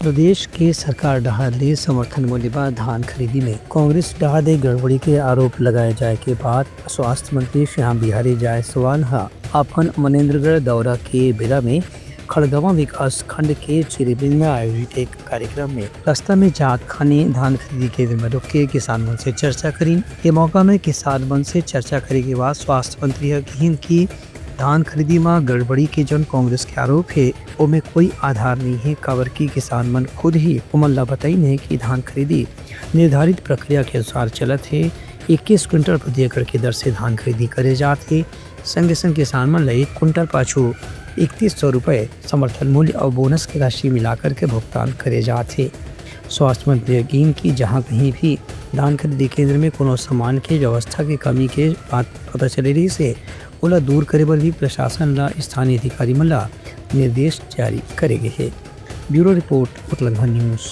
प्रदेश के सरकार डहाले समर्थन मूल्य पर धान खरीदी में कांग्रेस डहाले गड़बड़ी के आरोप लगाए जाए के बाद स्वास्थ्य मंत्री श्याम बिहारी जायसवाल अपन मनेन्द्रगढ़ दौरा के बेला में खड़गवा विकास खंड के चिरेबिल में आयोजित एक कार्यक्रम में रास्ता में जात खाने धान खरीदी केंद्र में रुक के किसान मन से चर्चा करी। ये मौका में किसान मन से चर्चा करे के बाद स्वास्थ्य मंत्री कही कि धान खरीदी में गड़बड़ी के जन कांग्रेस के आरोप है उनमें कोई आधार नहीं है। काबर की किसान मन खुद ही उमल्ला बताई है कि धान खरीदी निर्धारित प्रक्रिया के अनुसार चलत है। 21 क्विंटल प्रति एकड़ के दर से धान खरीदी करे जाते। संगे संग किसान मन एक क्विंटल पाछू 3100 रुपये समर्थन मूल्य और बोनस की राशि मिलाकर के भुगतान करे जाते। स्वास्थ्य मंत्री यकीन की जहां कहीं भी धान खरीदी केंद्र में कोनो सामान के व्यवस्था की कमी के बात पता चले रही से ओला दूर करे बर भी प्रशासन ला स्थानीय अधिकारी मन ला निर्देश जारी करे गए है। Bureau report Uttarakhand news.